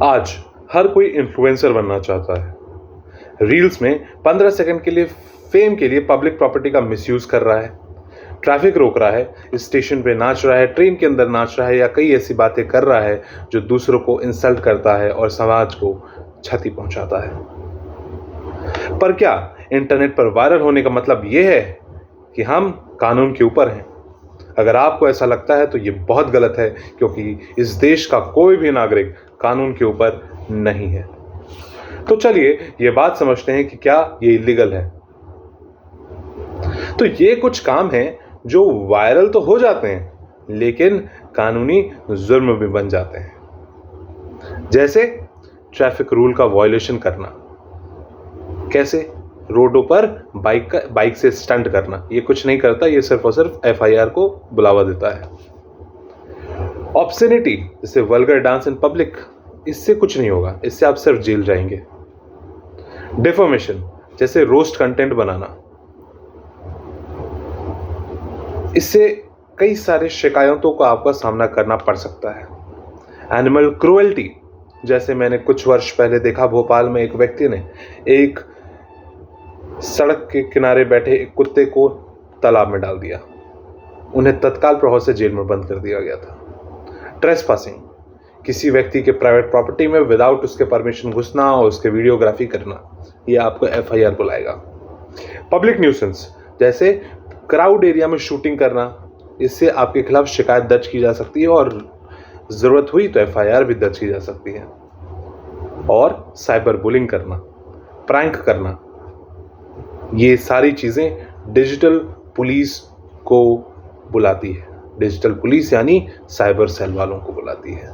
आज हर कोई इन्फ्लुएंसर बनना चाहता है। रील्स में 15 सेकंड के लिए फेम के लिए पब्लिक प्रॉपर्टी का मिसयूज कर रहा है, ट्रैफिक रोक रहा है, स्टेशन पे नाच रहा है, ट्रेन के अंदर नाच रहा है या कई ऐसी बातें कर रहा है जो दूसरों को इंसल्ट करता है और समाज को क्षति पहुंचाता है। पर क्या इंटरनेट पर वायरल होने का मतलब यह है कि हम कानून के ऊपर हैं? अगर आपको ऐसा लगता है तो ये बहुत गलत है, क्योंकि इस देश का कोई भी नागरिक कानून के ऊपर नहीं है। तो चलिए ये बात समझते हैं कि क्या ये इलीगल है। तो ये कुछ काम हैं जो वायरल तो हो जाते हैं लेकिन कानूनी जुर्म भी बन जाते हैं। जैसे ट्रैफिक रूल का वायलेशन करना। कैसे? रोडों पर बाइक से स्टंट करना। ये कुछ नहीं करता, ये सिर्फ और सिर्फ एफआईआर को बुलावा देता है। ऑब्ससेनिटी जैसे वल्गर डांस इन पब्लिक, इससे कुछ नहीं होगा, इससे आप सिर्फ जेल जाएंगे। डिफॉर्मेशन जैसे रोस्ट कंटेंट बनाना, इससे कई सारे शिकायतों का आपका सामना करना पड़ सकता है। एनिमल क्रूएल्टी जैसे मैंने कुछ वर्ष पहले देखा, भोपाल में एक व्यक्ति ने एक सड़क के किनारे बैठे एक कुत्ते को तालाब में डाल दिया। उन्हें तत्काल प्रभाव से जेल में बंद कर दिया गया था। ट्रेसपासिंग, किसी व्यक्ति के प्राइवेट प्रॉपर्टी में विदाउट उसके परमिशन घुसना और उसके वीडियोग्राफी करना, यह आपको एफआईआर बुलाएगा। पब्लिक न्यूसेंस जैसे क्राउड एरिया में शूटिंग करना, इससे आपके खिलाफ शिकायत दर्ज की जा सकती है और जरूरत हुई तो एफआईआर भी दर्ज की जा सकती है। और साइबर बुलिंग करना, प्रैंक करना, ये सारी चीजें डिजिटल पुलिस को बुलाती है। डिजिटल पुलिस यानी साइबर सेल वालों को बुलाती है।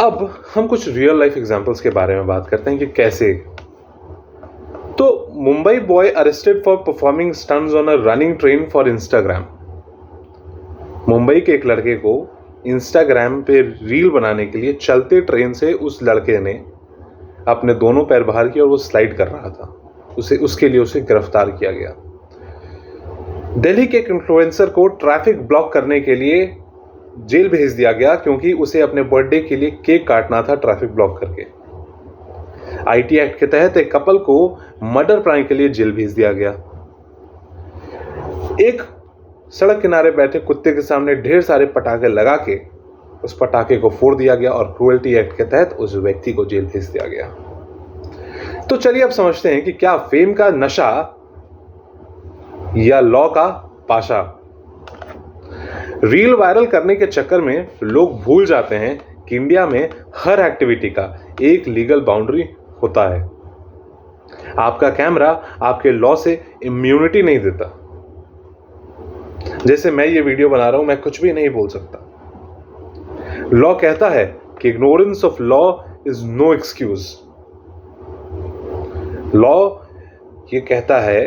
अब हम कुछ रियल लाइफ एग्जांपल्स के बारे में बात करते हैं कि कैसे। तो Mumbai boy arrested for performing stunts on a running train for Instagram. Mumbai के एक लड़के को इंस्टाग्राम पे रील बनाने के लिए चलते ट्रेन से उस लड़के ने अपने दोनों पैर बाहर किए और वो स्लाइड कर रहा था। उसके लिए उसे गिरफ्तार किया गया। दिल्ली के एक इन्फ्लुएंसर को ट्रैफिक ब्लॉक करने के लिए जेल भेज दिया गया, क्योंकि उसे अपने बर्थडे के लिए केक काटना था ट्रैफिक ब्लॉक करके। आईटी एक्ट के तहत एक कपल को मर्डर प्रैंक के लिए जेल भेज दिया गया। एक सड़क किनारे बैठे कुत्ते के सामने ढेर सारे पटाखे लगा के उस पटाखे को फोड़ दिया गया और क्रूएल्टी एक्ट के तहत उस व्यक्ति को जेल भेज दिया गया। तो चलिए अब समझते हैं कि क्या फेम का नशा या लॉ का पाशा। रील वायरल करने के चक्कर में लोग भूल जाते हैं कि इंडिया में हर एक्टिविटी का एक लीगल बाउंड्री होता है। आपका कैमरा आपके लॉ से इम्यूनिटी नहीं देता। जैसे मैं ये वीडियो बना रहा हूं, मैं कुछ भी नहीं बोल सकता। लॉ कहता है कि ignorance of law is no excuse. Law ये कहता है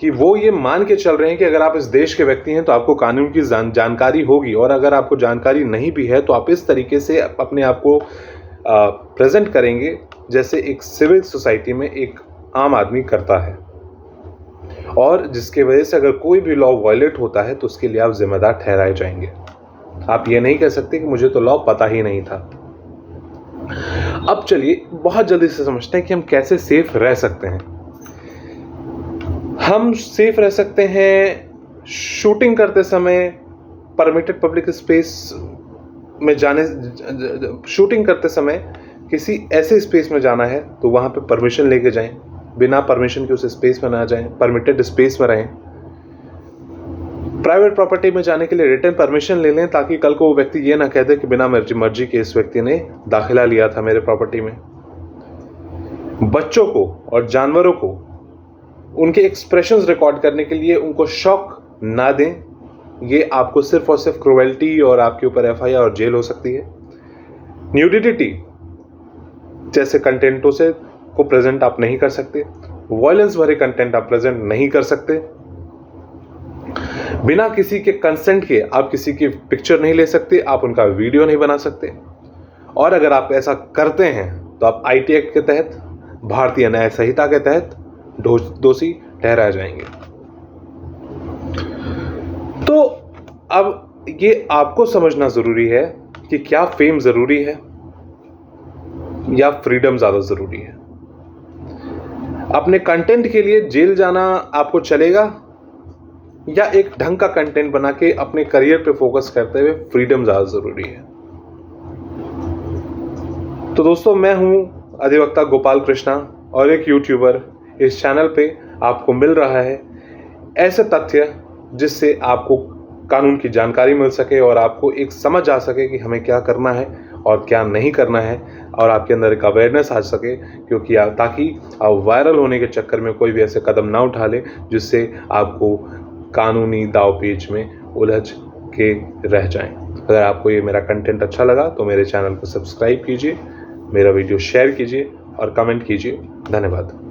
कि वो ये मान के चल रहे हैं कि अगर आप इस देश के व्यक्ति हैं तो आपको कानून की जानकारी होगी, और अगर आपको जानकारी नहीं भी है तो आप इस तरीके से अपने आप को प्रेजेंट करेंगे जैसे एक सिविल सोसाइटी में एक आम आदमी करता है, और जिसके वजह से अगर कोई भी लॉ वायलेट होता है तो उसके लिए आप जिम्मेदार ठहराए जाएंगे। आप ये नहीं कह सकते कि मुझे तो लॉ पता ही नहीं था। अब चलिए बहुत जल्दी से समझते हैं कि हम कैसे सेफ रह सकते हैं। हम सेफ रह सकते हैं शूटिंग करते समय परमिटेड पब्लिक स्पेस में जाने। शूटिंग करते समय किसी ऐसे स्पेस में जाना है तो वहां पे परमिशन लेके जाएं, बिना परमिशन के उस स्पेस में ना जाएं, परमिटेड स्पेस में रहें। प्राइवेट प्रॉपर्टी में जाने के लिए रिटन परमिशन ले लें, ताकि कल को वो व्यक्ति ये ना कह दे कि बिना मर्जी के इस व्यक्ति ने दाखिला लिया था मेरे प्रॉपर्टी में। बच्चों को और जानवरों को उनके एक्सप्रेशंस रिकॉर्ड करने के लिए उनको शॉक ना दें। ये आपको सिर्फ और सिर्फ क्रूएल्टी और आपके ऊपर एफआईआर और जेल हो सकती है। न्यूडिटी जैसे कंटेंटों से को प्रेजेंट आप नहीं कर सकते। वायलेंस भरे कंटेंट आप प्रेजेंट नहीं कर सकते। बिना किसी के कंसेंट के आप किसी की पिक्चर नहीं ले सकते, आप उनका वीडियो नहीं बना सकते। और अगर आप ऐसा करते हैं तो आप आईटी एक्ट के तहत, भारतीय न्याय संहिता के तहत दोषी ठहराए जाएंगे। तो अब ये आपको समझना जरूरी है कि क्या फेम ज़रूरी है या फ्रीडम ज़्यादा ज़रूरी है। अपने कंटेंट के लिए जेल जाना आपको चलेगा या एक ढंग का कंटेंट बना के अपने करियर पे फोकस करते हुए फ्रीडम ज़्यादा ज़रूरी है। तो दोस्तों, मैं हूं अधिवक्ता गोपाल कृष्णा और एक यूट्यूबर। इस चैनल पे आपको मिल रहा है ऐसे तथ्य जिससे आपको कानून की जानकारी मिल सके और आपको एक समझ आ सके कि हमें क्या करना है और क्या नहीं करना है, और आपके अंदर एक अवेयरनेस आ सके, क्योंकि ताकि आप वायरल होने के चक्कर में कोई भी ऐसे कदम ना उठा ले जिससे आपको कानूनी दांवपेच में उलझ के रह जाएं। अगर आपको ये मेरा कंटेंट अच्छा लगा तो मेरे चैनल को सब्सक्राइब कीजिए, मेरा वीडियो शेयर कीजिए और कमेंट कीजिए। धन्यवाद।